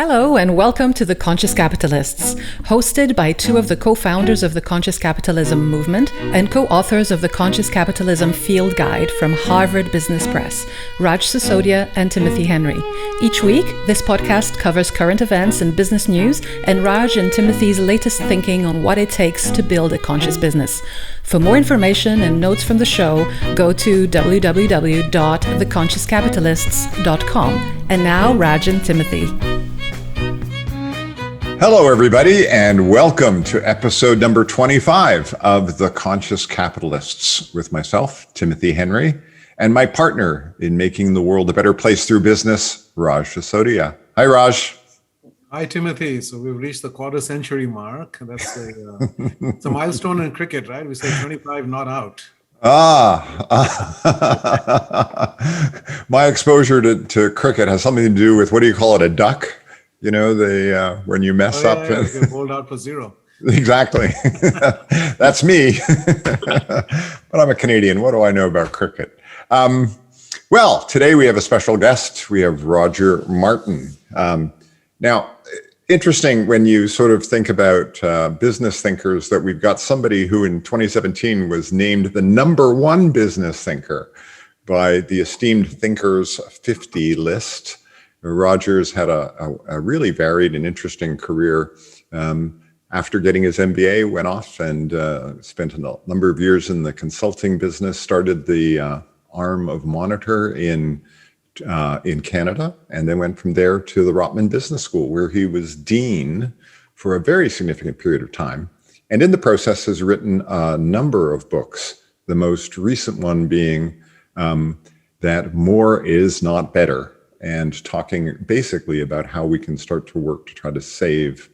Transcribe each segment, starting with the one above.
Hello and welcome to The Conscious Capitalists, hosted by two of the co-founders of the Conscious Capitalism movement and co-authors of the Conscious Capitalism Field Guide from Harvard Business Press, Raj Sisodia and Timothy Henry. Each week, this podcast covers current events and business news and Raj and Timothy's latest thinking on what it takes to build a conscious business. For more information and notes from the show, go to www.theconsciouscapitalists.com. And now, Raj and Timothy. Hello, everybody, and welcome to episode number 25 of The Conscious Capitalists with myself, Timothy Henry, and my partner in making the world a better place through business, Raj Sisodia. Hi, Raj. Hi, Timothy. So we've reached the quarter century mark. That's it's a milestone in cricket, right? We say 25 not out. My exposure to cricket has something to do with, what do you call it, a duck? You know, when you mess up. You get bowled out for zero. Exactly. That's me. But I'm a Canadian. What do I know about cricket? Well, today we have a special guest. We have Roger Martin. Now, interesting when you sort of think about business thinkers that we've got somebody who in 2017 was named the #1 business thinker by the esteemed Thinkers 50 list. Roger's had a really varied and interesting career. After getting his MBA, went off and spent a number of years in the consulting business, started the arm of Monitor in Canada, and then went from there to the Rotman Business School, where he was dean for a very significant period of time. And in the process has written a number of books, the most recent one being That More Is Not Better, and talking basically about how we can start to work to try to save,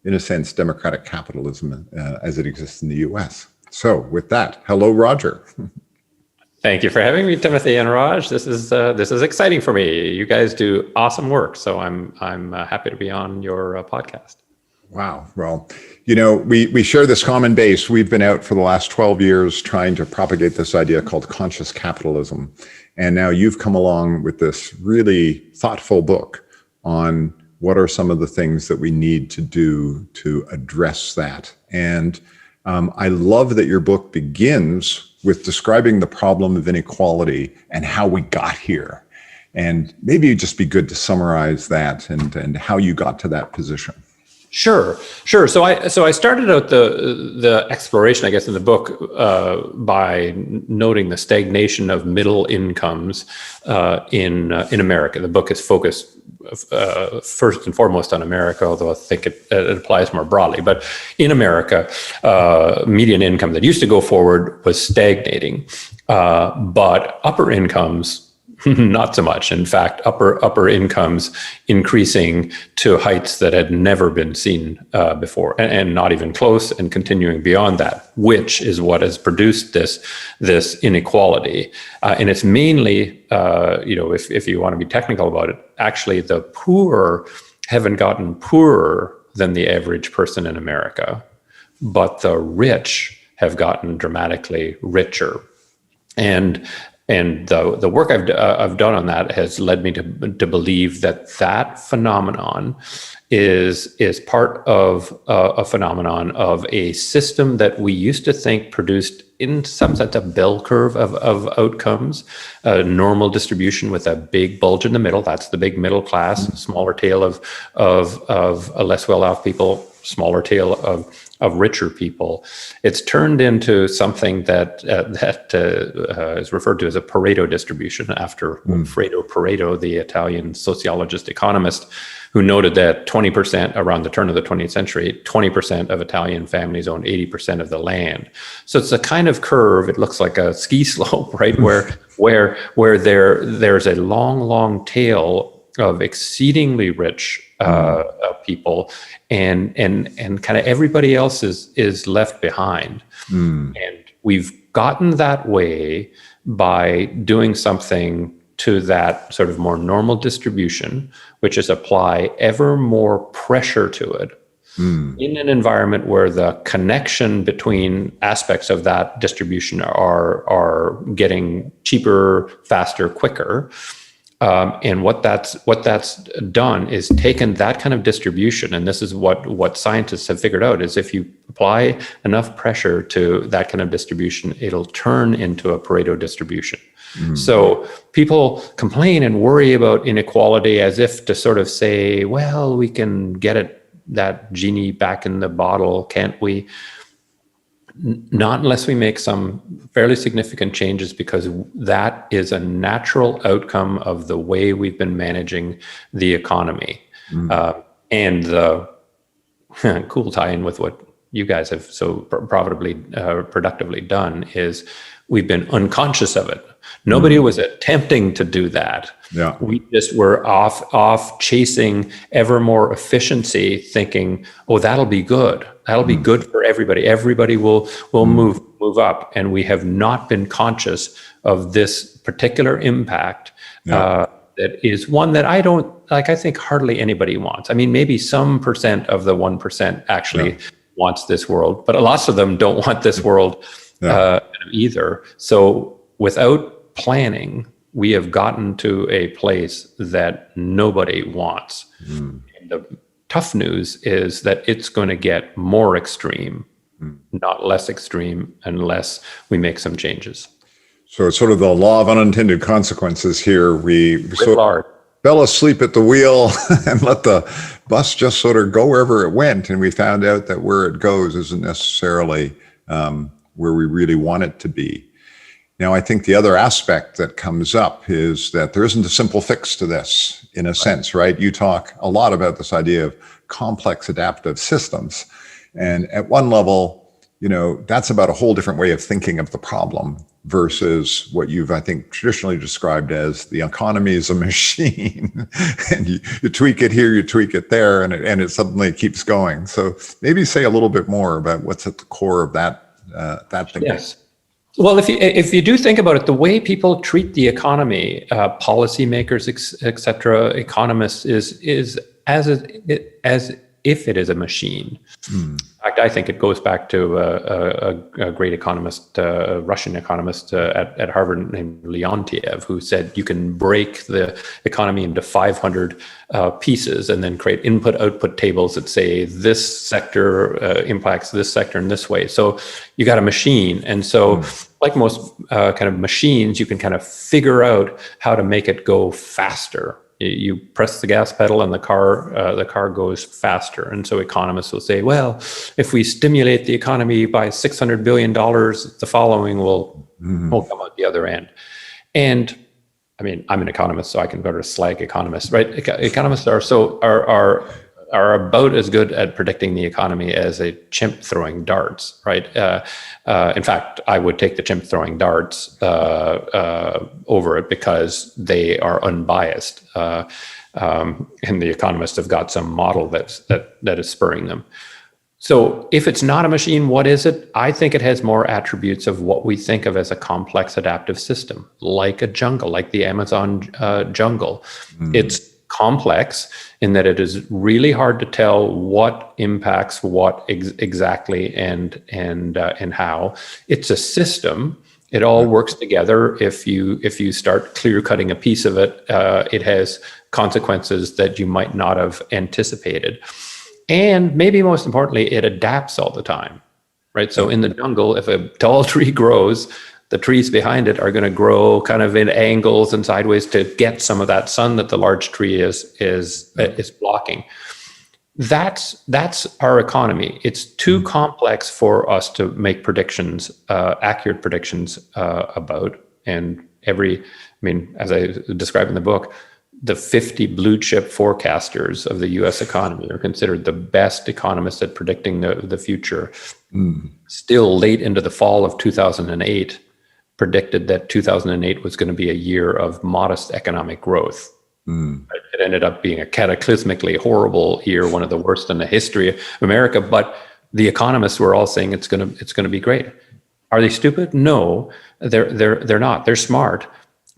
in a sense, democratic capitalism as it exists in the US. So with that, hello, Roger. Thank you for having me, Timothy and Raj. This is exciting for me. You guys do awesome work, so I'm happy to be on your podcast. Wow. Well, you know, we share this common base. We've been out for the last 12 years trying to propagate this idea called conscious capitalism. And now you've come along with this really thoughtful book on what are some of the things that we need to do to address that. And I love that your book begins with describing the problem of inequality and how we got here. And maybe it'd just be good to summarize that and how you got to that position. Sure. So I started out the exploration, I guess, in the book by noting the stagnation of middle incomes in America. The book is focused first and foremost on America, although I think it applies more broadly. But in America, median income that used to go forward was stagnating, but upper incomes, not so much. In fact, upper incomes increasing to heights that had never been seen before, and not even close, and continuing beyond that, which is what has produced this inequality. And it's mainly, if you want to be technical about it, actually the poor haven't gotten poorer than the average person in America, but the rich have gotten dramatically richer. And the work I've done on that has led me to believe that phenomenon is part of a phenomenon of a system that we used to think produced, in some sense, a bell curve of outcomes, a normal distribution with a big bulge in the middle. That's the big middle class, smaller tail of less well-off people, smaller tail of richer people. It's turned into something that is referred to as a Pareto distribution, after Alfredo Pareto, the Italian sociologist economist, who noted that 20%, around the turn of the 20th century, 20% of Italian families own 80% of the land. So it's a kind of curve. It looks like a ski slope, right? where there's a long tail of exceedingly rich people, and kind of everybody else is left behind. And we've gotten that way by doing something to that sort of more normal distribution, which is apply ever more pressure to it in an environment where the connection between aspects of that distribution are getting cheaper, faster, quicker. And what that's done is taken that kind of distribution, and this is what scientists have figured out, is if you apply enough pressure to that kind of distribution, it'll turn into a Pareto distribution. So people complain and worry about inequality as if to sort of say, well, we can get that genie back in the bottle, can't we? Not unless we make some fairly significant changes, because that is a natural outcome of the way we've been managing the economy. And the cool tie-in with what you guys have so productively done is we've been unconscious of it. Nobody was attempting to do that. Yeah. We just were off chasing ever more efficiency, thinking, oh, that'll be good. That'll be good for everybody. Everybody will move up. And we have not been conscious of this particular impact that is one that I don't like. I think hardly anybody wants. I mean, maybe some percent of the 1% actually wants this world, but lots of them don't want this world either. So without planning, we have gotten to a place that nobody wants. And the tough news is that it's going to get more extreme, not less extreme, unless we make some changes. So it's sort of the law of unintended consequences here. We Large. fell asleep at the wheel and let the bus just sort of go wherever it went. And we found out that where it goes isn't necessarily where we really want it to be. Now, I think the other aspect that comes up is that there isn't a simple fix to this, in a sense, right? You talk a lot about this idea of complex adaptive systems. And at one level, that's about a whole different way of thinking of the problem versus what you've, I think, traditionally described as the economy is a machine. And you tweak it here, you tweak it there, and it suddenly keeps going. So maybe say a little bit more about what's at the core of that thinking. Yes. Well, if you do think about it, the way people treat the economy, policymakers, et cetera, economists, is as if it is a machine. In fact, I think it goes back to a great economist, a Russian economist at Harvard named Leontiev, who said you can break the economy into 500 pieces and then create input-output tables that say this sector impacts this sector in this way. So you got a machine. And so like most kind of machines, you can kind of figure out how to make it go faster. You press the gas pedal and the car goes faster. And so economists will say, well, if we stimulate the economy by $600 billion, the following will come out the other end. And I mean, I'm an economist, so I can go to slag economists, right? Economists are about as good at predicting the economy as a chimp throwing darts, right? In fact, I would take the chimp throwing darts over it because they are unbiased, and the economists have got some model that is spurring them. So if it's not a machine, what is it? I think it has more attributes of what we think of as a complex adaptive system, like a jungle, like the Amazon jungle. It's complex in that it is really hard to tell what impacts what exactly and how. It's a system. It all works together. If you start clear cutting a piece of it, it has consequences that you might not have anticipated. And maybe most importantly, it adapts all the time, right? So in the jungle, if a tall tree grows, the trees behind it are going to grow kind of in angles and sideways to get some of that sun that the large tree is blocking. That's our economy. It's too complex for us to make predictions, accurate predictions about. And as I describe in the book, the 50 blue chip forecasters of the US economy are considered the best economists at predicting the future. Still late into the fall of 2008, predicted that 2008 was going to be a year of modest economic growth. It ended up being a cataclysmically horrible year, one of the worst in the history of America. But the economists were all saying it's going to be great. Are they stupid? No, they're not. They're smart,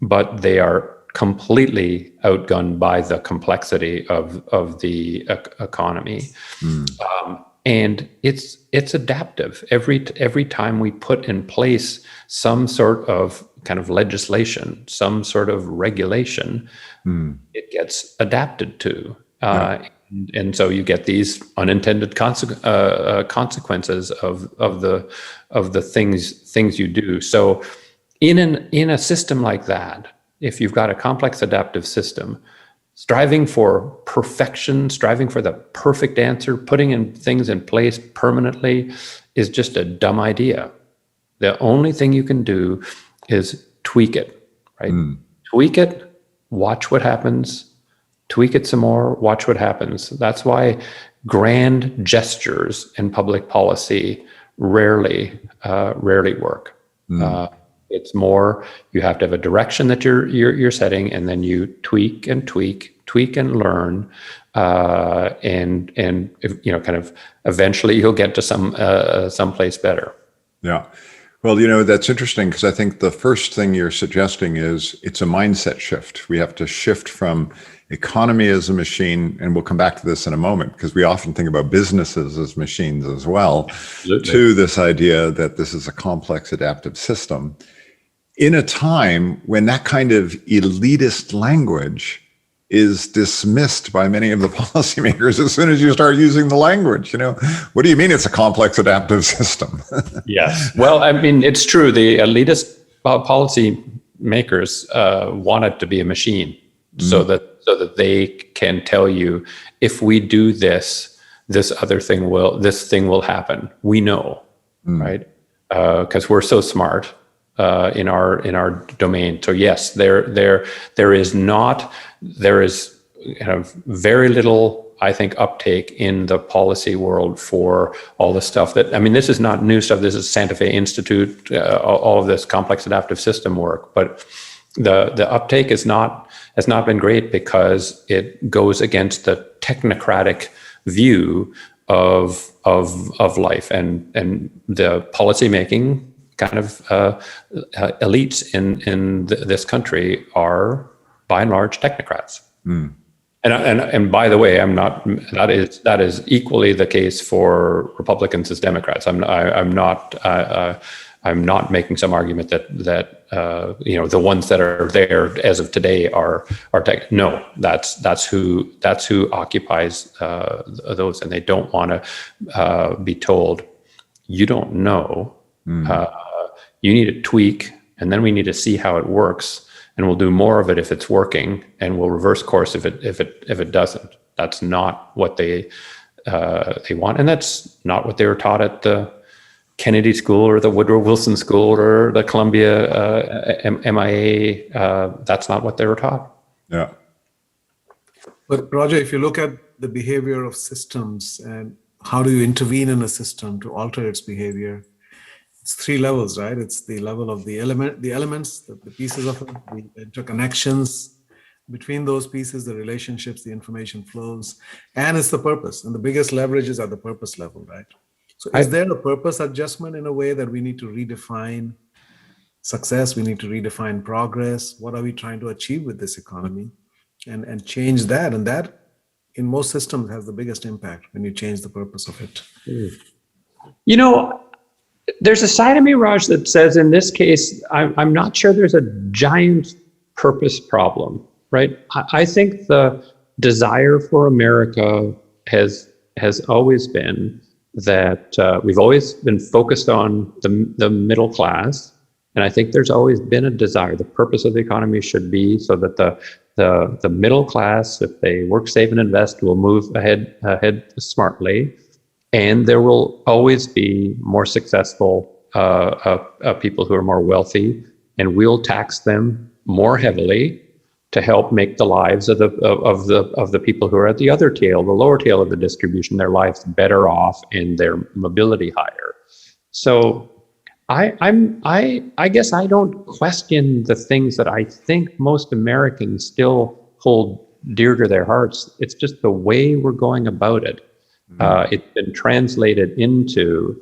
but they are completely outgunned by the complexity of the economy. And it's adaptive. Every time we put in place some sort of kind of legislation, some sort of regulation, it gets adapted to. And so you get these unintended consequences of the things you do. So in a system like that, if you've got a complex adaptive system, striving for perfection, striving for the perfect answer, putting in things in place permanently is just a dumb idea. The only thing you can do is tweak it, right? Tweak it, watch what happens, tweak it some more, watch what happens. That's why grand gestures in public policy rarely work. It's more, you have to have a direction that you're setting, and then you tweak and learn, and kind of eventually you'll get to some place better. Yeah. Well, that's interesting, because I think the first thing you're suggesting is it's a mindset shift. We have to shift from economy as a machine, and we'll come back to this in a moment, because we often think about businesses as machines as well, Absolutely. to this idea that this is a complex adaptive system in a time when that kind of elitist language is dismissed by many of the policymakers as soon as you start using the language. What do you mean it's a complex adaptive system? Yes. Well, I mean, it's true. The elitist policy makers want it to be a machine, so that they can tell you, if we do this, this thing will happen. We know, right? Because we're so smart in our domain. So yes, there is kind of very little, I think, uptake in the policy world for all the stuff that, I mean, this is not new stuff. This is Santa Fe Institute, all of this complex adaptive system work, but the uptake has not been great, because it goes against the technocratic view of life, and the policymaking kind of elites in this country are by and large technocrats. And by the way, that is equally the case for Republicans as Democrats. I'm not making some argument that the ones that are there as of today are tech. No, that's who occupies those, and they don't want to be told, you don't know. You need to tweak, and then we need to see how it works, and we'll do more of it if it's working, and we'll reverse course if it doesn't. That's not what they want, and that's not what they were taught at the Kennedy School or the Woodrow Wilson School or the Columbia MIA. That's not what they were taught. Yeah. But Roger, if you look at the behavior of systems and how do you intervene in a system to alter its behavior, it's three levels, right? It's the level of the elements, the pieces of it, the interconnections between those pieces, the relationships, the information flows, and it's the purpose. And the biggest leverage is at the purpose level, right? So is there a purpose adjustment in a way that we need to redefine success? We need to redefine progress. What are we trying to achieve with this economy? And change that. And that, in most systems, has the biggest impact when you change the purpose of it. There's a side of me, Raj, that says in this case, I'm not sure there's a giant purpose problem, right? I think the desire for America has always been that we've always been focused on the middle class. And I think there's always been a desire. The purpose of the economy should be so that the middle class, if they work, save, and invest, will move ahead smartly. And there will always be more successful people who are more wealthy, and we'll tax them more heavily to help make the lives of the people who are at the other tail, the lower tail of the distribution, their lives better off and their mobility higher. So I guess I don't question the things that I think most Americans still hold dear to their hearts. It's just the way we're going about it. It's been translated into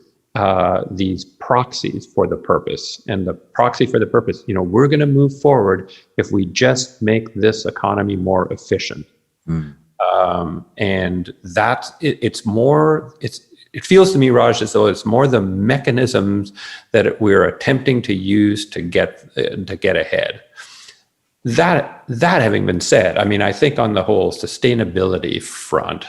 these proxies for the purpose, and the proxy for the purpose, we're going to move forward if we just make this economy more efficient. And that it's it feels to me, Raj, as though it's more the mechanisms that we're attempting to use to get ahead. That having been said, I mean, I think on the whole sustainability front,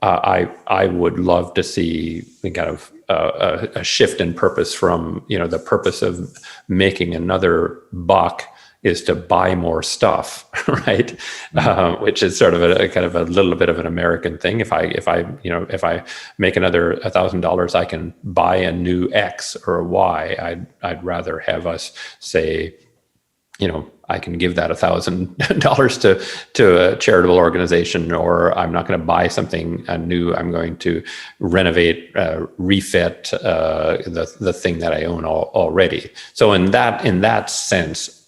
I would love to see kind of a shift in purpose from, the purpose of making another buck is to buy more stuff, right? Which is sort of a kind of a little bit of an American thing. If I make another $1,000, I can buy a new X or a Y. I'd rather have us say, I can give that $1,000 to a charitable organization, or I'm not going to buy something new. I'm going to renovate, refit the thing that I own already. So in that sense,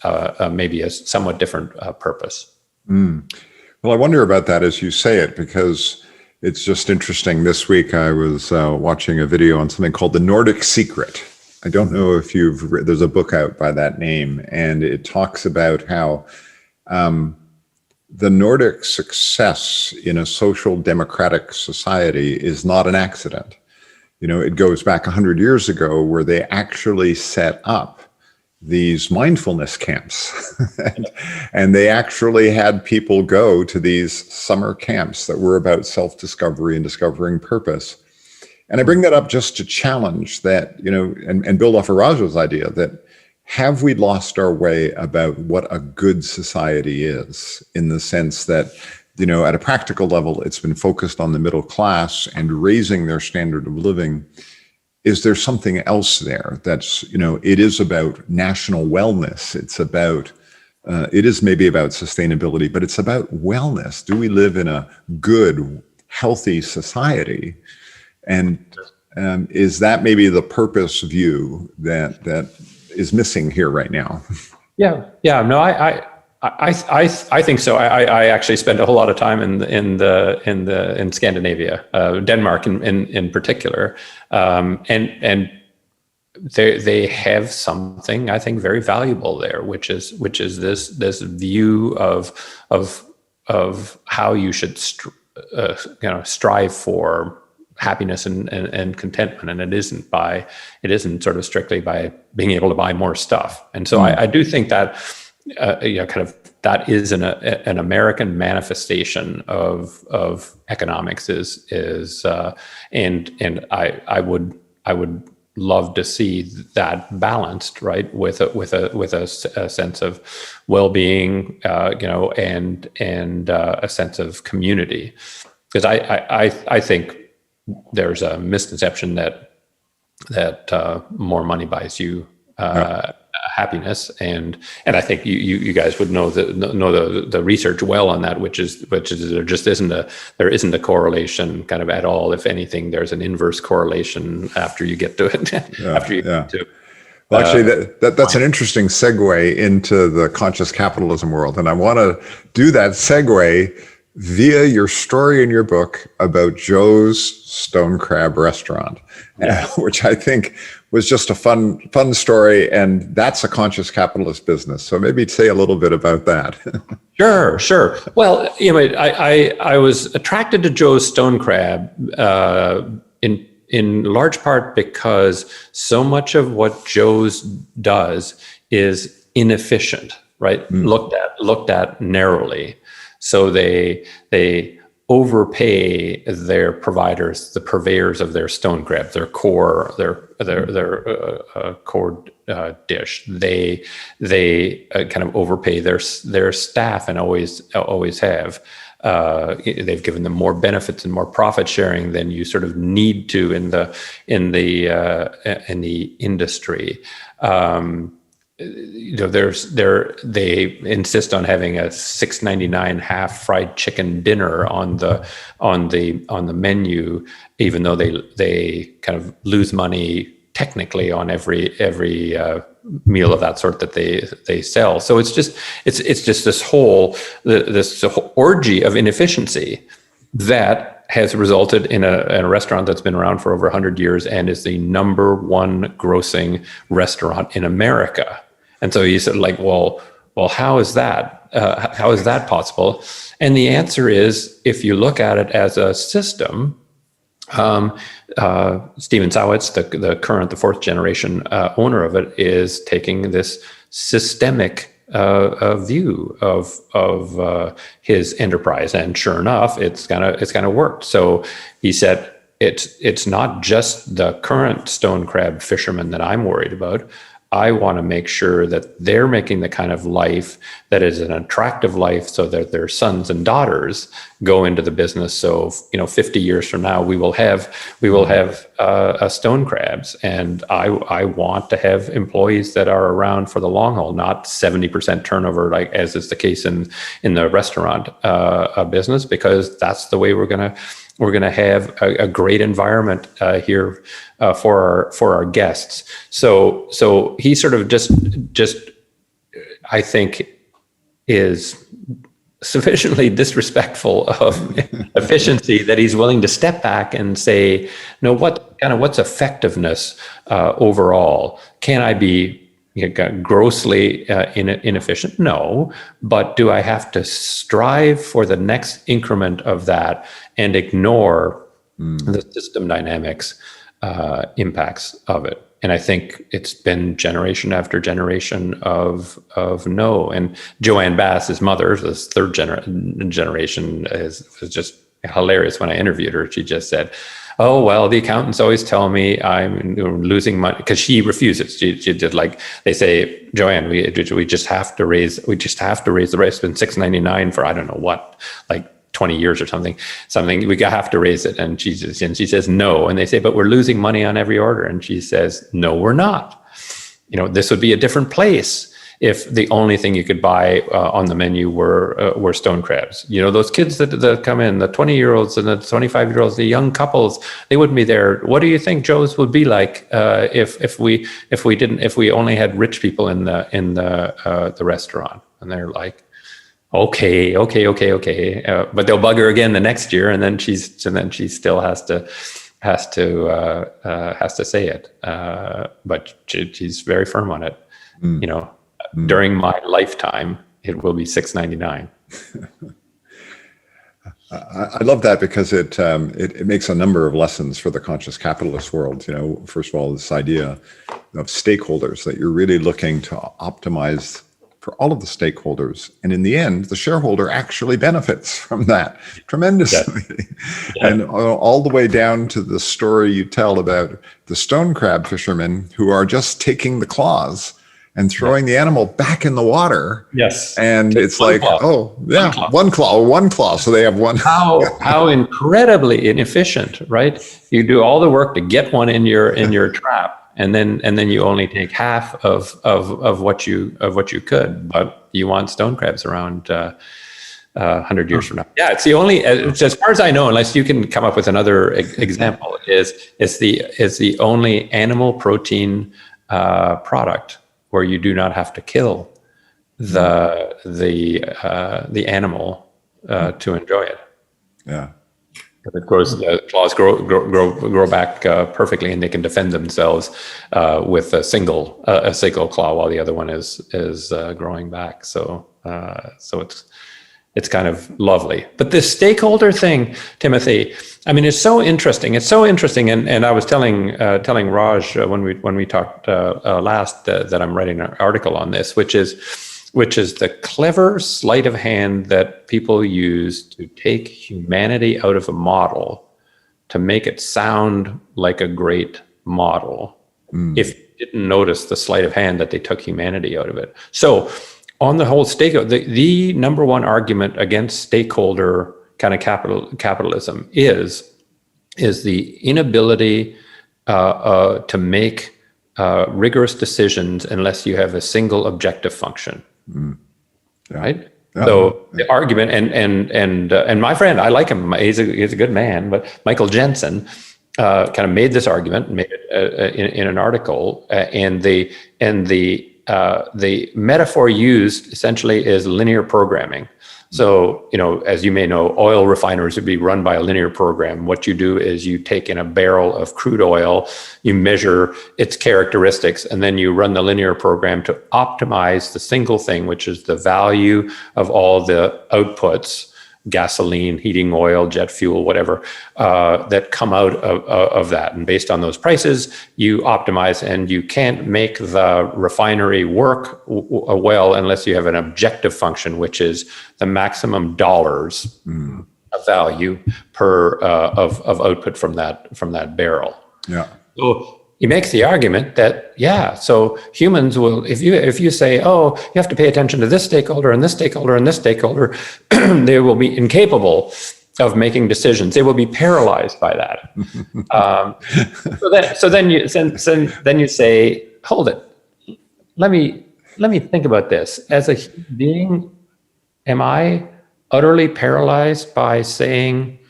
maybe a somewhat different purpose. Well, I wonder about that as you say it, because it's just interesting. This week I was watching a video on something called The Nordic Secret. I don't know if you've read, there's a book out by that name, and it talks about how the Nordic success in a social democratic society is not an accident. It goes back 100 years ago where they actually set up these mindfulness camps and they actually had people go to these summer camps that were about self-discovery and discovering purpose. And I bring that up just to challenge that, and build off of Raja's idea that have we lost our way about what a good society is, in the sense that, at a practical level, it's been focused on the middle class and raising their standard of living. Is there something else there that's, it is about national wellness. It's about, it is maybe about sustainability, but it's about wellness. Do we live in a good, healthy society? And is that maybe the purpose view that is missing here right now? Yeah. No, I think so. I actually spent a whole lot of time in Scandinavia, Denmark in particular, and they have something I think very valuable there, which is this view of how you should strive for happiness and contentment, and it isn't sort of strictly by being able to buy more stuff. And so I do think that kind of that is an American manifestation of economics and I would love to see that balanced, right, with a sense of well-being, and a sense of community, because I think there's a misconception that more money buys you happiness, and I think you guys would know the research well on that, which is there just isn't a correlation kind of at all. If anything, there's an inverse correlation after you get to it. Get to. Well, actually, that's an interesting segue into the conscious capitalism world, and I want to do that segue via your story in your book about Joe's Stone Crab Restaurant, which I think was just a fun story, and that's a conscious capitalist business. So maybe say a little bit about that. Sure. Well, I was attracted to Joe's Stone Crab in large part because so much of what Joe's does is inefficient, right? Looked at narrowly. So they overpay their providers, the purveyors of their stone crab, their core dish. They kind of overpay their staff, and always have. They've given them more benefits and more profit sharing than you sort of need to in the industry. They insist on having a $6.99 half fried chicken dinner on the menu, even though they kind of lose money technically on every meal of that sort that they sell. So it's just this whole orgy of inefficiency that has resulted in a restaurant that's been around for over 100 years and is the number one grossing restaurant in America. And so he said, well, how is that? How is that possible? And the answer is, if you look at it as a system, Steven Sowitz, the fourth generation owner of it, is taking this systemic view of his enterprise, and sure enough, it's kind of worked. So he said, it's not just the current stone crab fishermen that I'm worried about. I want to make sure that they're making the kind of life that is an attractive life, so that their sons and daughters go into the business. So, 50 years from now, we will have stone crabs, and I want to have employees that are around for the long haul, not 70% turnover, like as is the case in the restaurant business, because that's the way we're gonna have a great environment here for our guests. So he sort of just I think is sufficiently disrespectful of efficiency that he's willing to step back and say, no, what's effectiveness overall? Can I be grossly inefficient? No, but do I have to strive for the next increment of that and ignore the system dynamics impacts of it? And I think it's been generation after generation of no. And Joanne Bass, his mother, this third generation, was just hilarious. When I interviewed her, she just said, oh, well, the accountants always tell me I'm losing money, because she refuses. She did, like, they say, Joanne, we just have to raise the rate. It's been $6.99 for I don't know what, like 20 years or something. We have to raise it. And she says no. And they say, but we're losing money on every order. And she says, no, we're not. This would be a different place if the only thing you could buy on the menu were stone crabs. Those kids that come in, the 20-year-olds and the 25-year-olds, the young couples, they wouldn't be there. What do you think Joe's would be like if we only had rich people in the restaurant? And they're like, okay. But they'll bug her again the next year, and then she still has to say it. But she's very firm on it. During my lifetime, it will be $6.99. I love that, because it makes a number of lessons for the conscious capitalist world. First of all, this idea of stakeholders, that you're really looking to optimize for all of the stakeholders. And in the end, the shareholder actually benefits from that tremendously. Yeah. And all the way down to the story you tell about the stone crab fishermen who are just taking the claws and throwing the animal back in the water. Yes. And it's like, claw. Oh, yeah, one claw. So they have one. How incredibly inefficient, right? You do all the work to get one in your trap. And then you only take half of what you could, but you want stone crabs around 100 years from now. Yeah, it's the only, as far as I know, unless you can come up with another example, is the only animal protein product where you do not have to kill the animal to enjoy it. Yeah. Of course, the claws grow back perfectly, and they can defend themselves with a single claw, while the other one is growing back. So it's kind of lovely. But this stakeholder thing, Timothy, I mean, it's so interesting. And I was telling Raj when we talked last that I'm writing an article on this, which is the clever sleight of hand that people use to take humanity out of a model to make it sound like a great model. If you didn't notice the sleight of hand that they took humanity out of it. So on the whole, the number one argument against stakeholder kind of capitalism is the inability to make rigorous decisions unless you have a single objective function. Yeah. Right. Yeah. So the argument, and my friend, I like him. He's a good man. But Michael Jensen kind of made this argument, made it in an article, and the metaphor used essentially is linear programming. So, as you may know, oil refineries would be run by a linear program. What you do is you take in a barrel of crude oil, you measure its characteristics, and then you run the linear program to optimize the single thing, which is the value of all the outputs gasoline, heating oil, jet fuel, whatever, that come out of that. And based on those prices, you optimize, and you can't make the refinery work well unless you have an objective function, which is the maximum dollars of value per of output from that barrel. Yeah. So he makes the argument that, so humans will, if you say, oh, you have to pay attention to this stakeholder and this stakeholder and this stakeholder, they will be incapable of making decisions. They will be paralyzed by that. So then you say, hold it. Let me think about this. As a human being, am I utterly paralyzed by saying,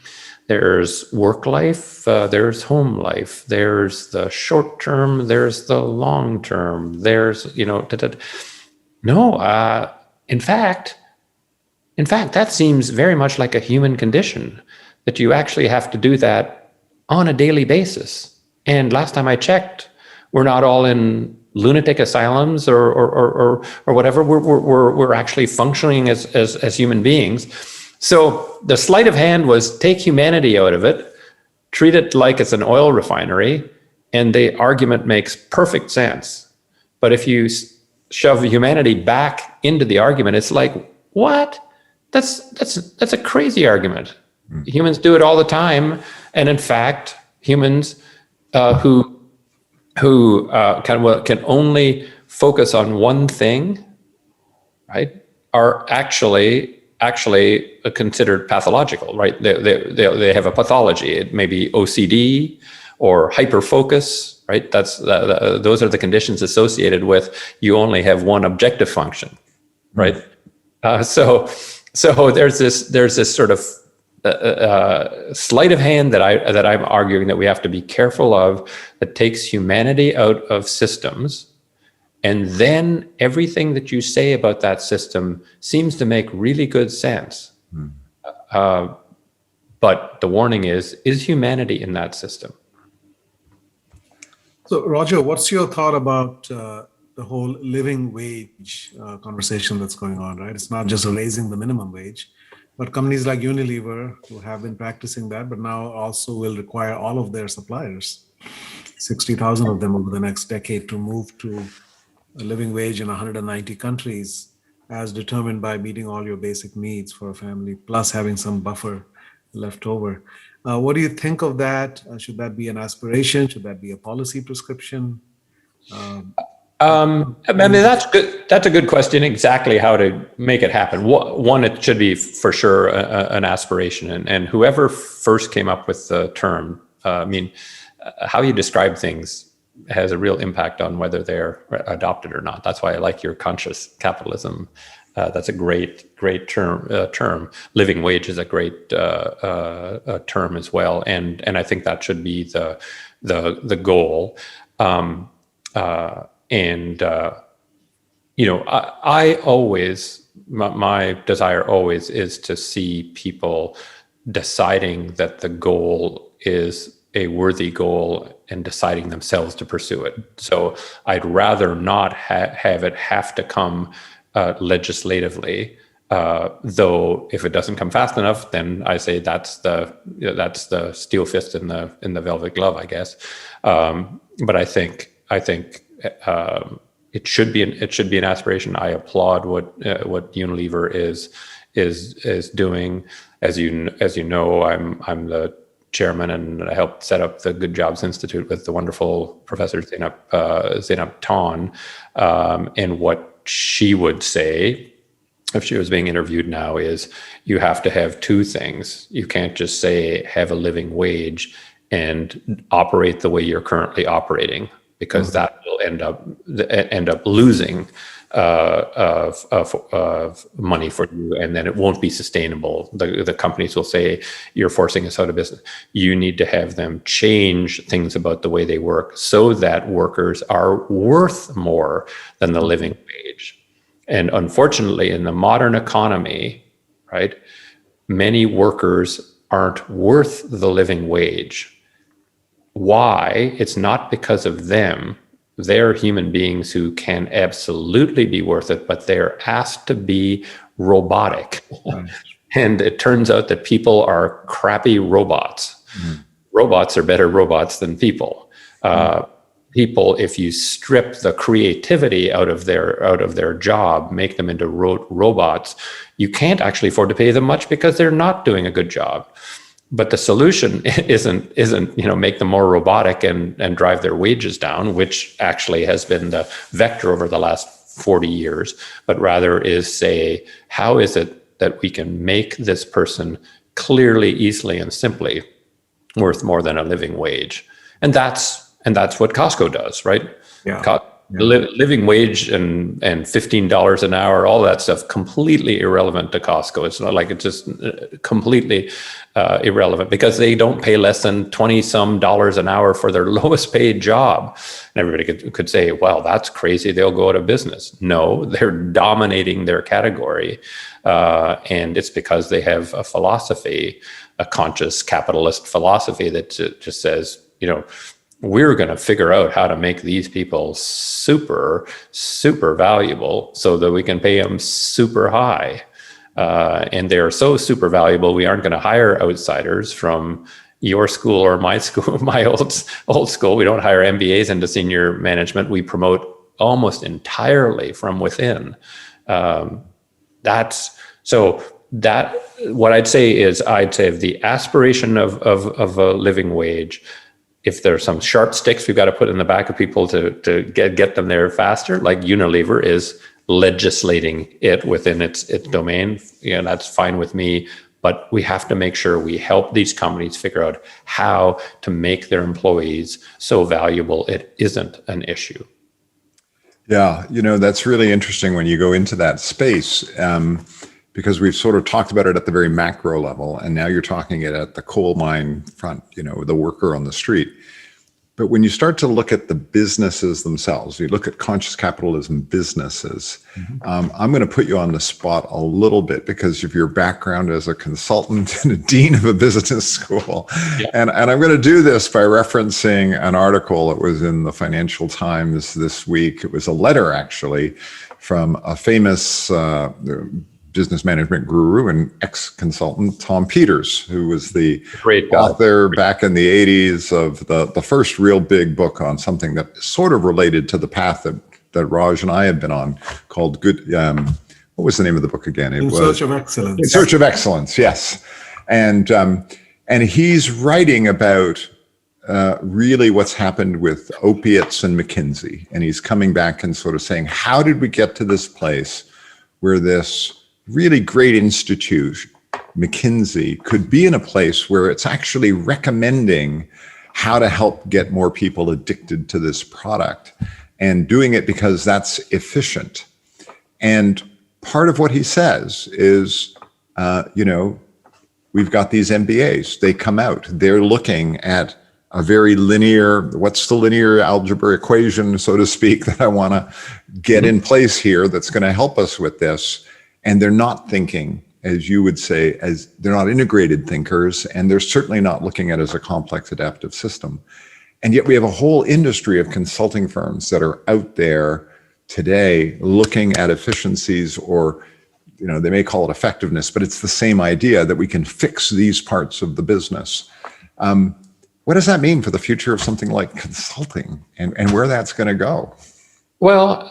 there's work life, there's home life, there's the short term, there's the long term, there's, no, in fact, that seems very much like a human condition, that you actually have to do that on a daily basis. And last time I checked, we're not all in lunatic asylums or whatever. We're actually functioning as human beings. So the sleight of hand was take humanity out of it, treat it like it's an oil refinery, and the argument makes perfect sense. But if you shove humanity back into the argument, it's like, what? That's a crazy argument. Humans do it all the time, and in fact, humans who can only focus on one thing, right, are actually considered pathological, right? They have a pathology. It may be OCD or hyperfocus, right? Those are the conditions associated with you only have one objective function, right? So there's this sort of sleight of hand that I'm arguing that we have to be careful of, that takes humanity out of systems. And then everything that you say about that system seems to make really good sense. But the warning is humanity in that system? So, Roger, what's your thought about the whole living wage conversation that's going on, right? It's not just raising the minimum wage, but companies like Unilever, who have been practicing that, but now also will require all of their suppliers, 60,000 of them over the next decade, to move to a living wage in 190 countries, as determined by meeting all your basic needs for a family, plus having some buffer left over. What do you think of that? Should that be an aspiration? Should that be a policy prescription? I mean, that's good. That's a good question. Exactly how to make it happen. One, it should be for sure an aspiration, and whoever first came up with the term, how you describe things has a real impact on whether they're adopted or not. That's why I like your conscious capitalism. That's a great term. Living wage is a great term as well, and I think that should be the goal. I always, my desire always is to see people deciding that the goal is a worthy goal and deciding themselves to pursue it. So I'd rather not have it have to come legislatively, though if it doesn't come fast enough, then I say that's the steel fist in the velvet glove, I guess. But I think it should be an aspiration. I applaud what Unilever is doing. As you know, I'm the chairman, and I helped set up the Good Jobs Institute with the wonderful Professor Zainab Tan. And what she would say, if she was being interviewed now, is you have to have two things. You can't just say have a living wage and operate the way you're currently operating, because that will end up losing of money for you, and then it won't be sustainable. The companies will say, you're forcing us out of business. You need to have them change things about the way they work so that workers are worth more than the living wage. And unfortunately, in the modern economy, right, many workers aren't worth the living wage. Why? It's not because of them. They're human beings who can absolutely be worth it, but they're asked to be robotic. And it turns out that people are crappy robots. Robots are better robots than people. People, if you strip the creativity out of their job, make them into robots, you can't actually afford to pay them much because they're not doing a good job. But the solution isn't make them more robotic and drive their wages down, which actually has been the vector over the last 40 years, but rather is say, how is it that we can make this person clearly, easily, and simply worth more than a living wage? And that's what Costco does, right? Yeah. Living wage and $15 an hour, all that stuff, completely irrelevant to Costco. It's not like it's just completely irrelevant because they don't pay less than $20-some an hour for their lowest paid job. And everybody could say, well, that's crazy, they'll go out of business. No, they're dominating their category. And it's because they have a philosophy, a conscious capitalist philosophy that just says, we're going to figure out how to make these people super, super valuable so that we can pay them super high. And they're so super valuable, we aren't going to hire outsiders from your school or my school, my old school. We don't hire MBAs into senior management. We promote almost entirely from within. What I'd say is the aspiration of a living wage. If there's some sharp sticks we've got to put in the back of people to get them there faster, like Unilever is legislating it within its domain, that's fine with me. But we have to make sure we help these companies figure out how to make their employees so valuable it isn't an issue. Yeah, that's really interesting when you go into that space. Because we've sort of talked about it at the very macro level, and now you're talking it at the coal mine front, the worker on the street. But when you start to look at the businesses themselves, you look at conscious capitalism businesses, I'm going to put you on the spot a little bit because of your background as a consultant and a dean of a business school. Yeah. And I'm going to do this by referencing an article that was in the Financial Times this week. It was a letter, actually, from a famous business management guru and ex-consultant, Tom Peters, who was the author back in the 80s of the first real big book on something that sort of related to the path that Raj and I have been on, called what was the name of the book again? In Search of Excellence. In Search of Excellence, yes. And he's writing about really what's happened with opiates and McKinsey. And he's coming back and sort of saying, how did we get to this place where this really great institute, McKinsey, could be in a place where it's actually recommending how to help get more people addicted to this product and doing it because that's efficient. And part of what he says is, we've got these MBAs, they come out, they're looking at a very linear, what's the linear algebra equation, so to speak, that I want to get in place here that's going to help us with this. And they're not thinking, as you would say, as they're not integrated thinkers, and they're certainly not looking at it as a complex adaptive system. And yet we have a whole industry of consulting firms that are out there today looking at efficiencies, or they may call it effectiveness, but it's the same idea that we can fix these parts of the business. What does that mean for the future of something like consulting and where that's going to go? Well,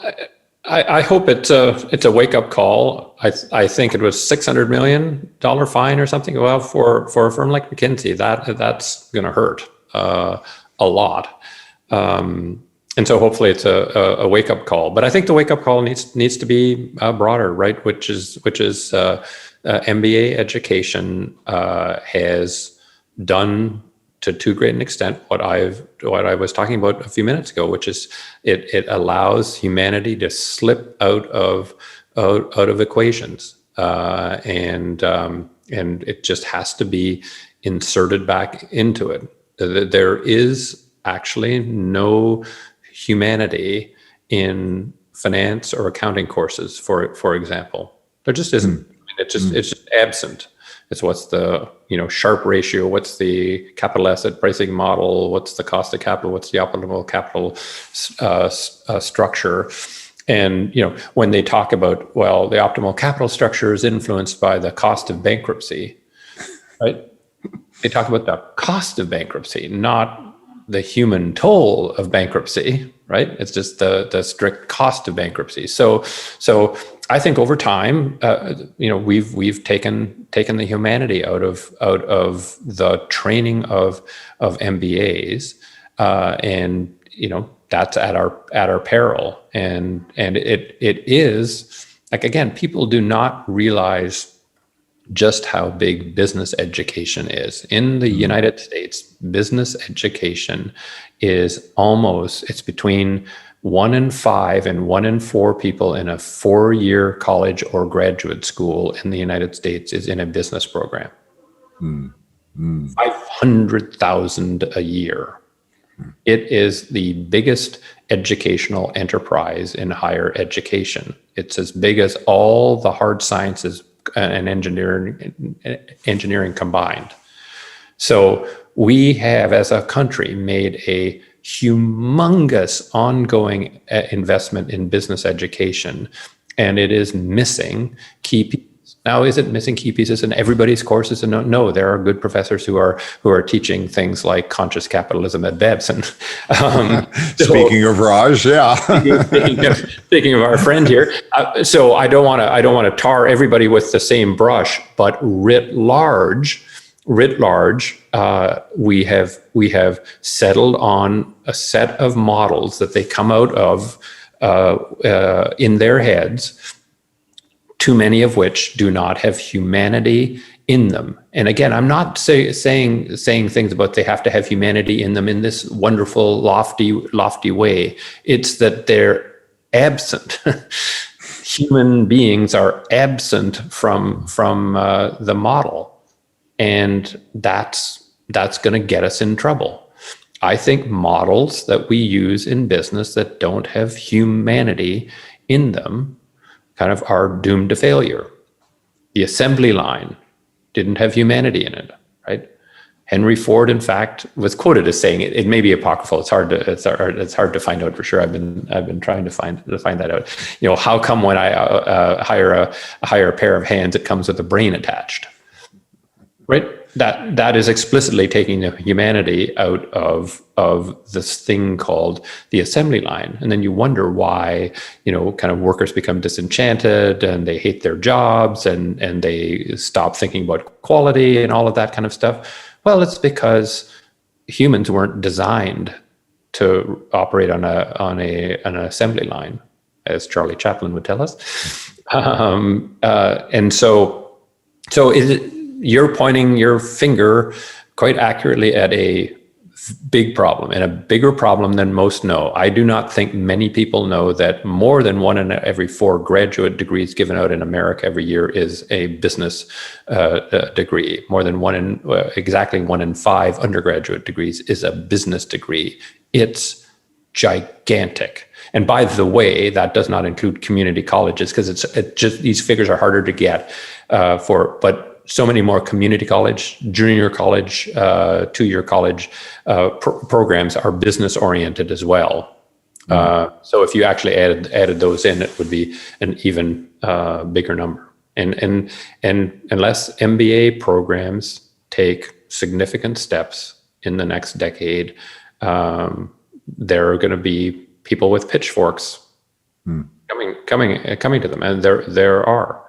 I hope it's a wake-up call. I think it was $600 million fine or something. Well, for a firm like McKinsey, that's going to hurt a lot. And so hopefully it's a wake-up call. But I think the wake-up call needs to be broader, right? Which is MBA education has done to too great an extent what I was talking about a few minutes ago, which is it allows humanity to slip out of equations, and it just has to be inserted back into it. There is actually no humanity in finance or accounting courses, for example. There just isn't. I mean, it's just absent. It's what's the Sharpe ratio, what's the capital asset pricing model, what's the cost of capital, what's the optimal capital structure. And, when they talk about, well, the optimal capital structure is influenced by the cost of bankruptcy, right? They talk about the cost of bankruptcy, not the human toll of bankruptcy, right? It's just the strict cost of bankruptcy. So I think over time, we've taken the humanity out of the training of MBAs, and that's at our peril. And it is like, again, people do not realize just how big business education is. In the United States, business education is it's between 1 in 5 and 1 in 4 people in a 4-year college or graduate school in the United States is in a business program. 500,000 a year. It is the biggest educational enterprise in higher education. It's as big as all the hard sciences and engineering combined. So we have, as a country, made a humongous ongoing investment in business education, and it is missing key pieces. Now, is it missing key pieces in everybody's courses? And no, there are good professors who are teaching things like conscious capitalism at Babson. Speaking of Raj, yeah. speaking of our friend here, so I don't want to tar everybody with the same brush, but writ large, we have settled on a set of models that they come out of in their heads, too many of which do not have humanity in them. And again, I'm not saying things about they have to have humanity in them in this wonderful, lofty way. It's that they're absent. Human beings are absent from the model, and that's going to get us in trouble. I think models that we use in business that don't have humanity in them kind of are doomed to failure. The assembly line didn't have humanity in it, right? Henry Ford, in fact, was quoted as saying it. It may be apocryphal. It's hard to find out for sure. I've been trying to find that out. How come when I hire a pair of hands, it comes with a brain attached, right? That is explicitly taking the humanity out of this thing called the assembly line. And then you wonder why, kind of workers become disenchanted and they hate their jobs and they stop thinking about quality and all of that kind of stuff. Well, it's because humans weren't designed to operate on an assembly line, as Charlie Chaplin would tell us. And so you're pointing your finger quite accurately at a big problem, and a bigger problem than most know. I do not think many people know that more than 1 in every 4 graduate degrees given out in America every year is a business degree. More than exactly 1 in 5 undergraduate degrees is a business degree. It's gigantic. And by the way, that does not include community colleges, because it just these figures are harder to get but so many more community college, junior college, 2-year college programs are business oriented as well. So if you actually added those in, it would be an even bigger number. And unless MBA programs take significant steps in the next decade, there are going to be people with pitchforks coming to them, and there are.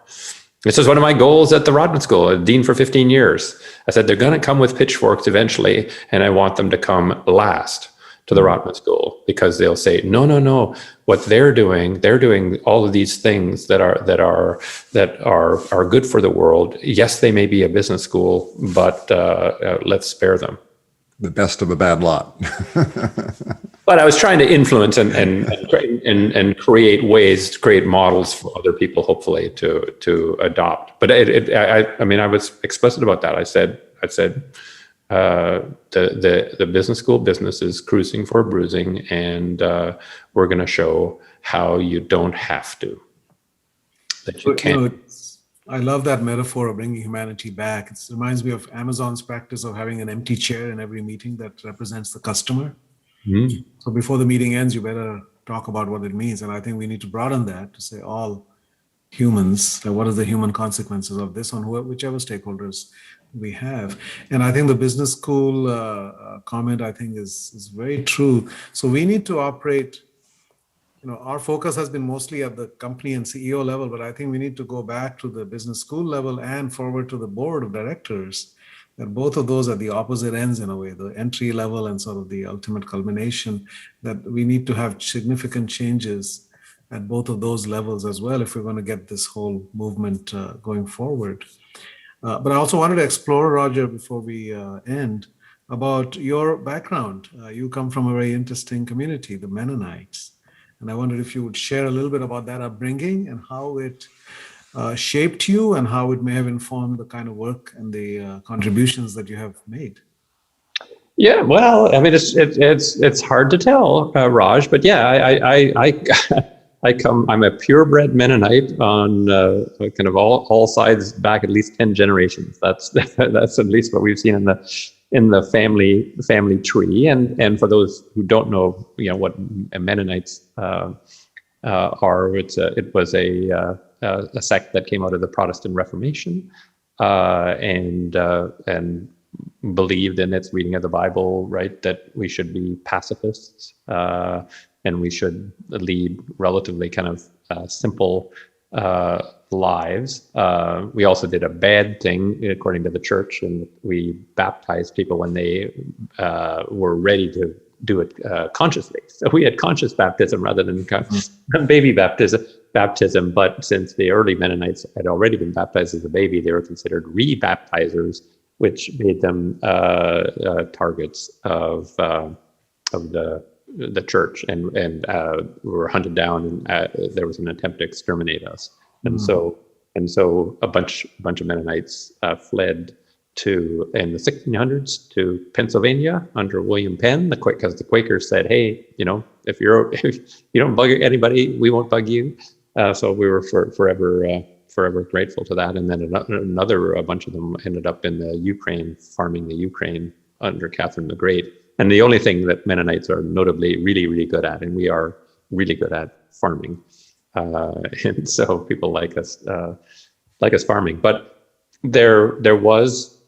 This is one of my goals at the Rodman School, a dean for 15 years. I said, they're going to come with pitchforks eventually, and I want them to come last to the Rodman School, because they'll say, no, what they're doing all of these things that are good for the world. Yes, they may be a business school, but let's spare them. The best of a bad lot. But I was trying to influence and create models for other people, hopefully to adopt. But I was explicit about that. I said the business school business is cruising for bruising, and we're going to show how you don't have to. That you can't. I love that metaphor of bringing humanity back. It reminds me of Amazon's practice of having an empty chair in every meeting that represents the customer. So before the meeting ends, you better talk about what it means. And I think we need to broaden that to say all humans, what are the human consequences of this on whichever stakeholders we have. And I think the business school comment, I think, is very true. So we need to operate, our focus has been mostly at the company and CEO level, but I think we need to go back to the business school level and forward to the board of directors. That both of those are the opposite ends in a way, the entry level and sort of the ultimate culmination, that we need to have significant changes at both of those levels as well if we're going to get this whole movement going forward. But I also wanted to explore, Roger, before we end, about your background. You come from a very interesting community, the Mennonites. And I wondered if you would share a little bit about that upbringing and how it shaped you and how it may have informed the kind of work and the contributions that you have made. Yeah, well, I mean, it's hard to tell, Raj, but yeah, I'm a purebred Mennonite on kind of all sides back at least 10 generations. That's at least what we've seen in the family tree. And for those who don't know, what Mennonites are, it was a sect that came out of the Protestant Reformation, and believed in its reading of the Bible, right? That we should be pacifists, and we should lead relatively kind of simple lives. We also did a bad thing according to the church, and we baptized people when they were ready to do it consciously. So we had conscious baptism rather than baby baptism. But since the early Mennonites had already been baptized as a baby, they were considered re-baptizers, which made them targets of the church, and were hunted down, and there was an attempt to exterminate us. And so a bunch of Mennonites fled in the 1600s to Pennsylvania under William Penn, because the Quakers said, "Hey, if you don't bug anybody, we won't bug you." So we were forever grateful to that. And then a bunch of them ended up in the Ukraine, farming the Ukraine under Catherine the Great. And the only thing that Mennonites are notably really, really good at, and we are really good at, farming. And so people like us farming. But there was,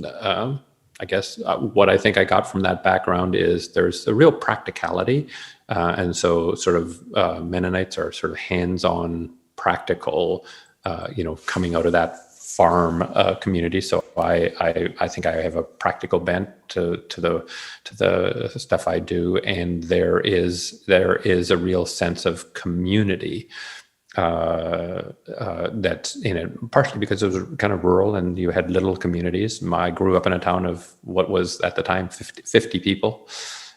I guess, what I think I got from that background is there's a real practicality. And so sort of Mennonites are sort of hands-on, practical, coming out of that farm community. So I think I have a practical bent to the stuff I do, and there is a real sense of community that's in it, partially because it was kind of rural and you had little communities. I grew up in a town of what was at the time 50 people.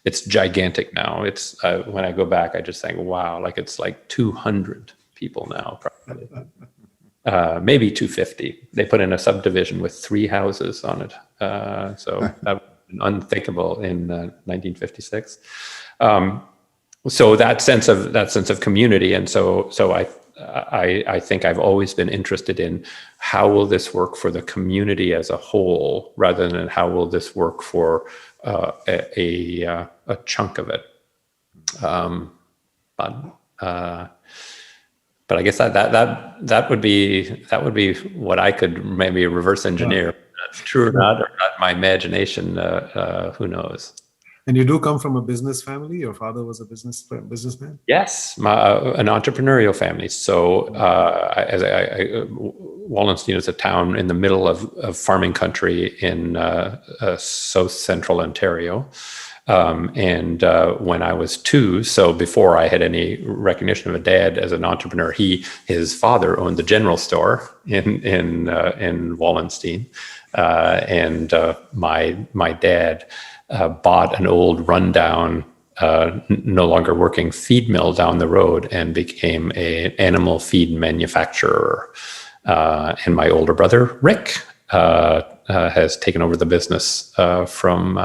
It's gigantic now. It's when I go back, I just think, wow, it's like 200 people now, probably. Maybe 250. They put in a subdivision with 3 houses on it. So that was unthinkable in 1956. So that sense of community, and so I think I've always been interested in how will this work for the community as a whole, rather than how will this work for a chunk of it. But I guess that would be what I could maybe reverse engineer. Yeah. That's true or not my imagination. Who knows? And you do come from a business family. Your father was a businessman. Yes, an entrepreneurial family. So Wallenstein is a town in the middle of farming country in south central Ontario. And when I was 2, so before I had any recognition of a dad as an entrepreneur, his father owned the general store in Wallenstein, and my dad bought an old rundown, no longer working feed mill down the road and became an animal feed manufacturer. And my older brother Rick has taken over the business from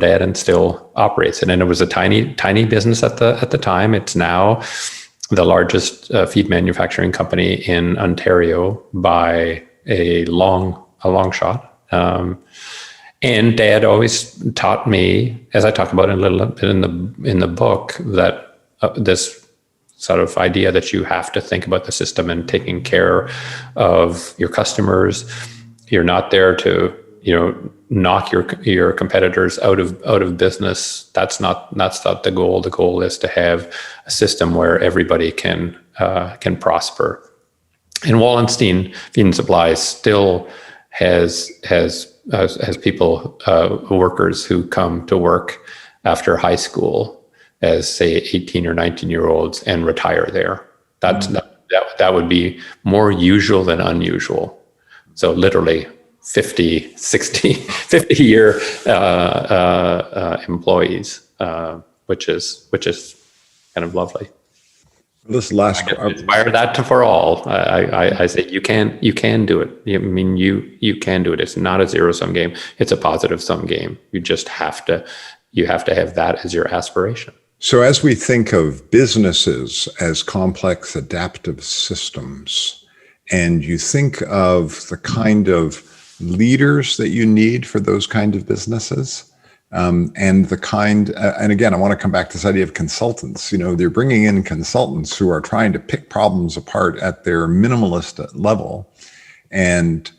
Dad and still operates it. And it was a tiny business at the time. It's now the largest feed manufacturing company in Ontario by a long shot. And Dad always taught me, as I talk about a little bit in the book, that this sort of idea that you have to think about the system and taking care of your customers. You're not there to, knock your competitors out of business. That's not the goal. The goal is to have a system where everybody can prosper. And Wallenstein Feed and Supply still has people, workers who come to work after high school as, say, 18 or 19-year-olds and retire there. That would be more usual than unusual. So literally 50 year employees, which is kind of lovely. This last inspire that for all. I say you can do it. I mean, you can do it. It's not a zero-sum game. It's a positive-sum game. You just have to have that as your aspiration. So as we think of businesses as complex adaptive systems, and you think of the kind of leaders that you need for those kind of businesses, and the kind, and again, I want to come back to this idea of consultants. They're bringing in consultants who are trying to pick problems apart at their minimalist level. And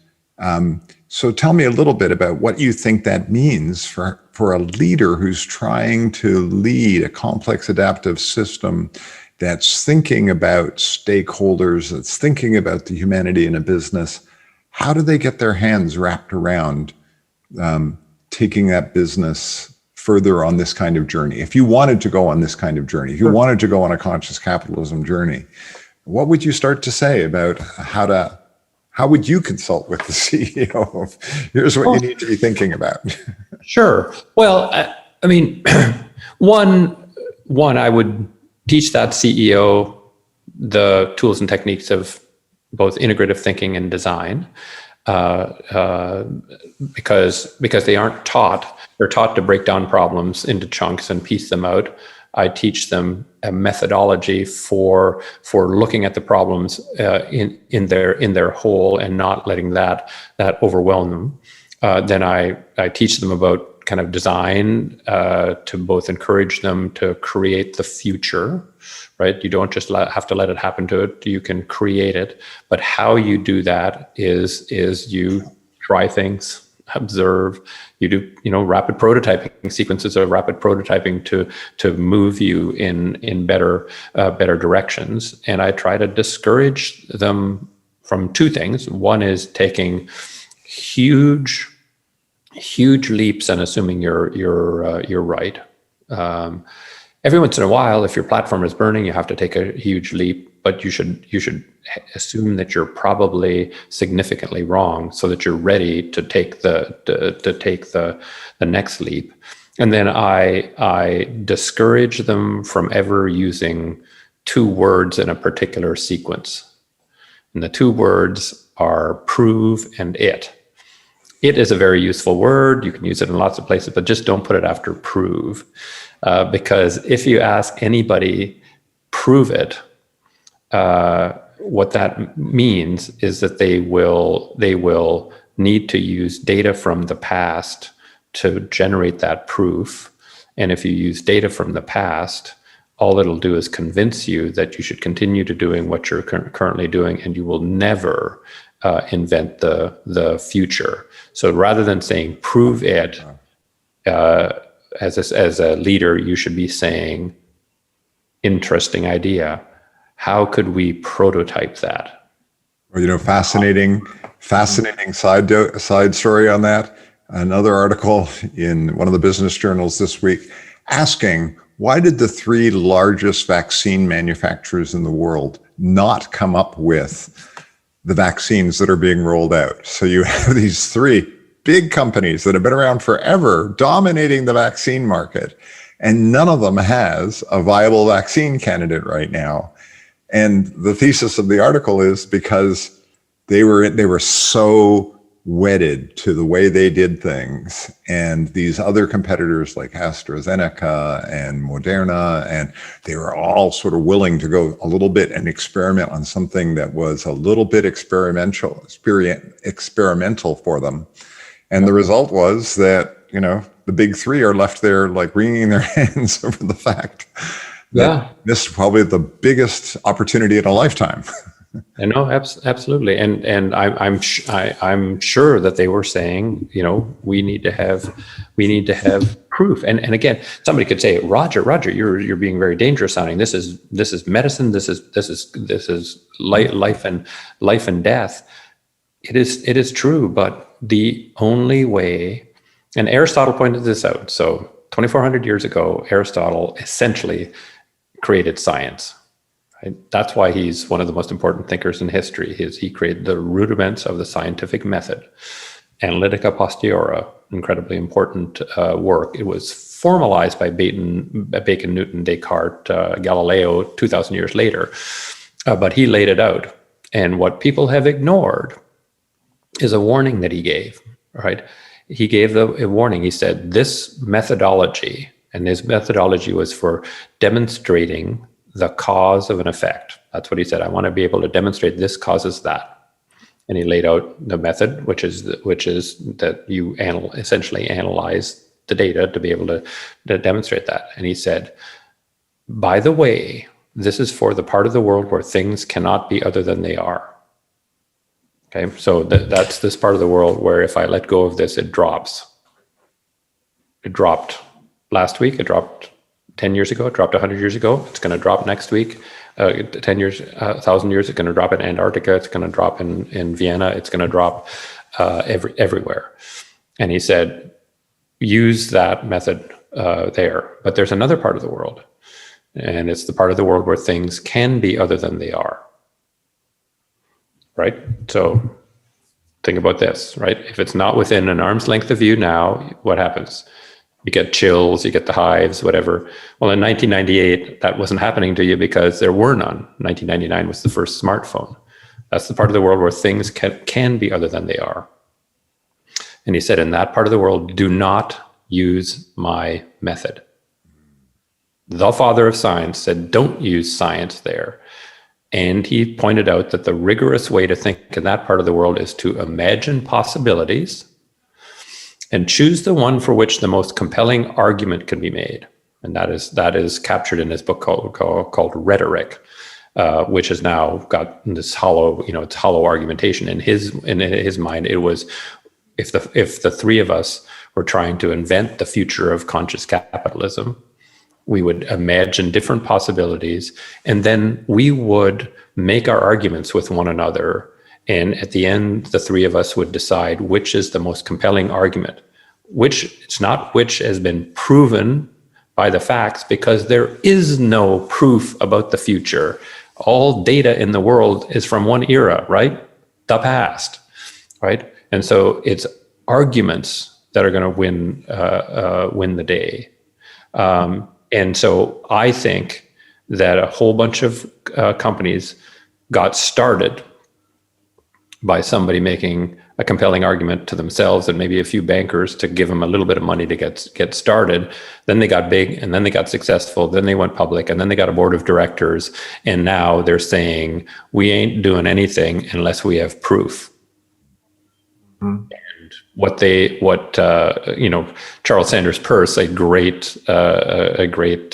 so tell me a little bit about what you think that means for a leader who's trying to lead a complex adaptive system that's thinking about stakeholders, that's thinking about the humanity in a business. How do they get their hands wrapped around taking that business further on this kind of journey? If you wanted to go on this kind of journey, if you wanted to go on a conscious capitalism journey, what would you start to say about how would you consult with the CEO of, here's what you need to be thinking about? Sure. Well, I mean, one, I would teach that CEO the tools and techniques of both integrative thinking and design, because they aren't taught. They're taught to break down problems into chunks and piece them out. I teach them a methodology for looking at the problems in their whole and not letting that overwhelm them. Then I teach them about kind of design to both encourage them to create the future, right? You don't just have to let it happen to it. You can create it, but how you do that is you try things, observe. You do, rapid prototyping, sequences of rapid prototyping to move you in better directions. And I try to discourage them from two things. One is taking huge leaps and assuming you're right. Every once in a while, if your platform is burning, you have to take a huge leap, but you should assume that you're probably significantly wrong, so that you're ready to take the next leap. And then I discourage them from ever using two words in a particular sequence, and the two words are prove and it. It is a very useful word. You can use it in lots of places, but just don't put it after prove. Because if you ask anybody, prove it, what that means is that they will need to use data from the past to generate that proof. And if you use data from the past, all it'll do is convince you that you should continue to doing what you're currently doing, and you will never invent the future. So rather than saying prove it, as a leader, you should be saying, interesting idea. How could we prototype that? Well, fascinating side story on that. Another article in one of the business journals this week asking, why did the three largest vaccine manufacturers in the world not come up with the vaccines that are being rolled out? So you have these three big companies that have been around forever dominating the vaccine market, and none of them has a viable vaccine candidate right now. And the thesis of the article is because they were so wedded to the way they did things, and these other competitors like AstraZeneca and Moderna, and they were all sort of willing to go a little bit and experiment on something that was a little bit experimental for them. And the result was that, the big three are left there like wringing their hands over the fact that this is probably the biggest opportunity in a lifetime. I know, absolutely, and I'm sure that they were saying, we need to have proof. And again, somebody could say, Roger, you're being very dangerous sounding. This is medicine. This is life and death. It is true, but the only way, and Aristotle pointed this out. So 2,400 years ago, Aristotle essentially created science. Right? That's why he's one of the most important thinkers in history. He created the rudiments of the scientific method. Analytica Posteriora, incredibly important work. It was formalized by Bacon, Newton, Descartes, Galileo 2,000 years later, but he laid it out. And what people have ignored is a warning that he gave, right? He gave a warning. He said, this methodology, and his methodology was for demonstrating the cause of an effect. That's what he said. I want to be able to demonstrate this causes that. And he laid out the method, which is that you essentially analyze the data to be able to demonstrate that. And he said, by the way, this is for the part of the world where things cannot be other than they are. Okay, so that's this part of the world where if I let go of this, it drops. It dropped last week, it dropped 10 years ago, it dropped 100 years ago, it's going to drop next week, 10 years, 1,000 years, it's going to drop in Antarctica, it's going to drop in Vienna, it's going to drop everywhere. And he said, use that method there. But there's another part of the world, and it's the part of the world where things can be other than they are. Right? So think about this, right? If it's not within an arm's length of you now, what happens? You get chills, you get the hives, whatever. Well, in 1998, that wasn't happening to you because there were none. 1999 was the first smartphone. That's the part of the world where things can be other than they are. And he said, in that part of the world, do not use my method. The father of science said, don't use science there. And he pointed out that the rigorous way to think in that part of the world is to imagine possibilities and choose the one for which the most compelling argument can be made. And that is captured in his book called Rhetoric, which has now got this hollow, it's hollow argumentation. In his mind, it was, if the three of us were trying to invent the future of conscious capitalism, we would imagine different possibilities, and then we would make our arguments with one another. And at the end, the three of us would decide which is the most compelling argument, it's not which has been proven by the facts, because there is no proof about the future. All data in the world is from one era, right? The past, right? And so it's arguments that are going to win the day. And so I think that a whole bunch of companies got started by somebody making a compelling argument to themselves and maybe a few bankers to give them a little bit of money to get started. Then they got big, and then they got successful. Then they went public, and then they got a board of directors. And now they're saying, we ain't doing anything unless we have proof. Mm-hmm. Charles Sanders Peirce, a great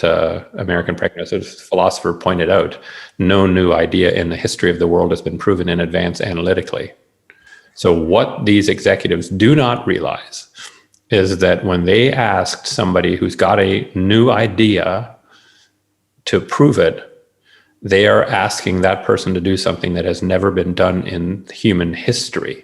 American pragmatic philosopher, pointed out, no new idea in the history of the world has been proven in advance analytically. So what these executives do not realize is that when they asked somebody who's got a new idea to prove it, they are asking that person to do something that has never been done in human history.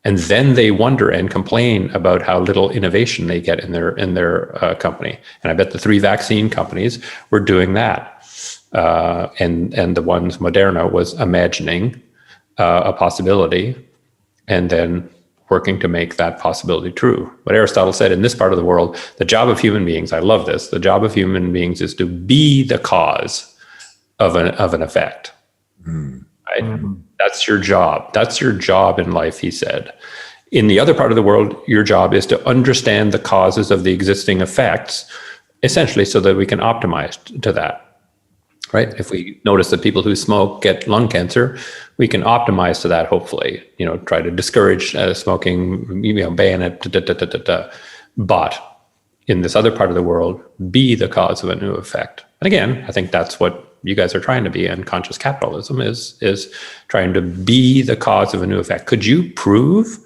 And then they wonder and complain about how little innovation they get in their company. And I bet the three vaccine companies were doing that. And the ones, Moderna was imagining a possibility and then working to make that possibility true. What Aristotle said, in this part of the world, the job of human beings, I love this, the job of human beings is to be the cause of an effect. Mm. Right? Mm. That's your job. That's your job in life, he said. In the other part of the world, your job is to understand the causes of the existing effects, essentially so that we can optimize to that. right? If we notice that people who smoke get lung cancer, we can optimize to that, hopefully, try to discourage smoking, ban it, but in this other part of the world, be the cause of a new effect. And again, I think that's what you guys are trying to be, and conscious capitalism is trying to be the cause of a new effect. Could you prove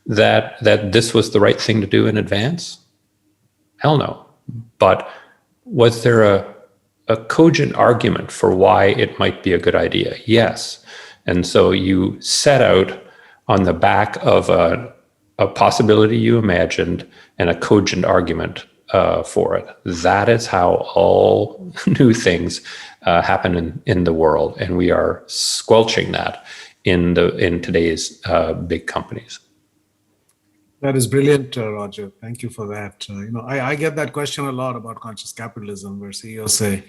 that this was the right thing to do in advance? Hell no. But was there a cogent argument for why it might be a good idea? Yes. And so you set out on the back of a possibility you imagined and a cogent argument for it. That is how all new things happen in the world, and we are squelching that in today's big companies. That is brilliant, Roger. Thank you for that. I get that question a lot about conscious capitalism, where CEOs say,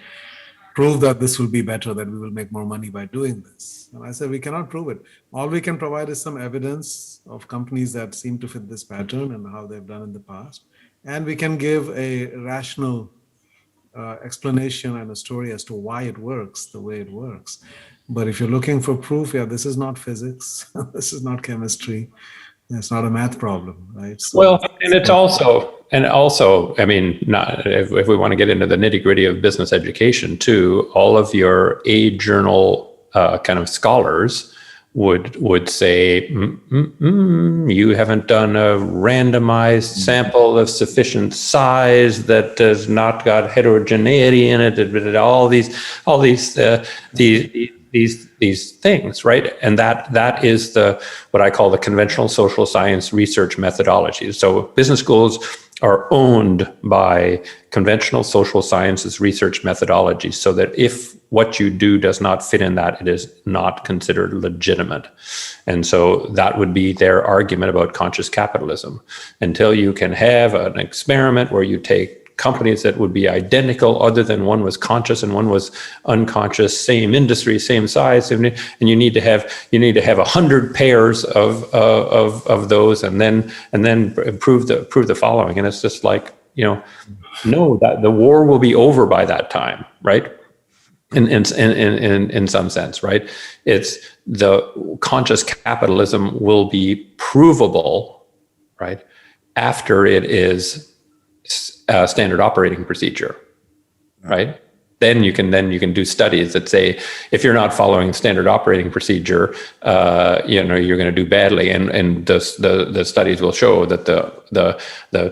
prove that this will be better, that we will make more money by doing this. And I say, we cannot prove it. All we can provide is some evidence of companies that seem to fit this pattern and how they've done in the past. And we can give a rational explanation and a story as to why it works the way it works. But if you're looking for proof, this is not physics. This is not chemistry. It's not a math problem, right? So, well, and it's also, I mean, not if we want to get into the nitty gritty of business education too, all of your A journal kind of scholars would say, you haven't done a randomized sample of sufficient size that does not got heterogeneity in it. All these things, right? And that is what I call the conventional social science research methodology. So business schools are owned by conventional social sciences research methodologies, so that if what you do does not fit in that, it is not considered legitimate. And so that would be their argument about conscious capitalism. Until you can have an experiment where you take companies that would be identical, other than one was conscious and one was unconscious, same industry, same size, and you need to have 100 pairs of those, and then prove the following. And it's just like, no, that the war will be over by that time, right? In some sense, right? It's the conscious capitalism will be provable, right, after it is standard operating procedure, right? Then you can do studies that say, if you're not following standard operating procedure, you're going to do badly, and the studies will show that the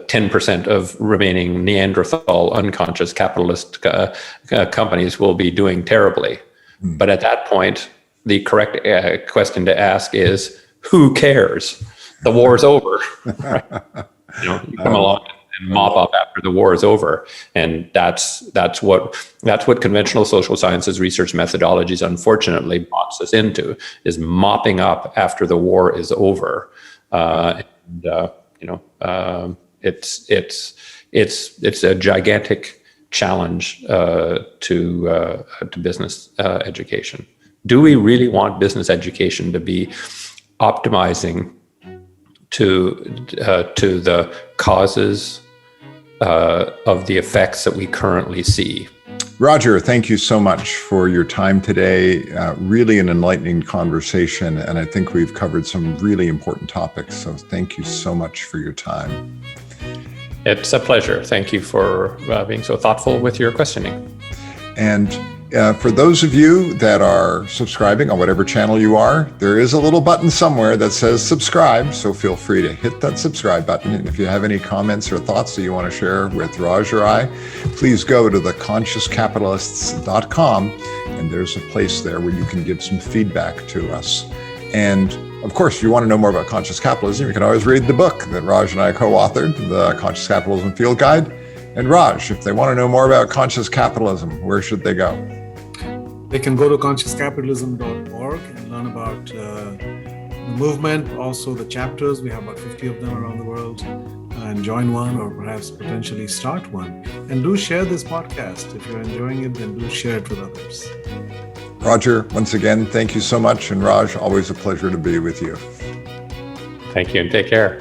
10% of remaining Neanderthal unconscious capitalist companies will be doing terribly. But at that point, the correct question to ask is, who cares? The war's over. Right? You come along and mop up after the war is over, and that's what conventional social sciences research methodologies unfortunately box us into, is mopping up after the war is over. It's a gigantic challenge to business education. Do we really want business education to be optimizing to the causes of the effects that we currently see? Roger, thank you so much for your time today. Really an enlightening conversation, and I think we've covered some really important topics. So thank you so much for your time. It's a pleasure. Thank you for being so thoughtful with your questioning. And for those of you that are subscribing on whatever channel you are, there is a little button somewhere that says subscribe, so feel free to hit that subscribe button. And if you have any comments or thoughts that you want to share with Raj or I, please go to theconsciouscapitalists.com, and there's a place there where you can give some feedback to us. And of course, if you want to know more about conscious capitalism, you can always read the book that Raj and I co-authored, The Conscious Capitalism Field Guide. And Raj, if they want to know more about conscious capitalism, where should they go? They can go to consciouscapitalism.org and learn about the movement, also the chapters. We have about 50 of them around the world, and join one, or perhaps potentially start one. And do share this podcast. If you're enjoying it, then do share it with others. Roger, once again, thank you so much. And Raj, always a pleasure to be with you. Thank you, and take care.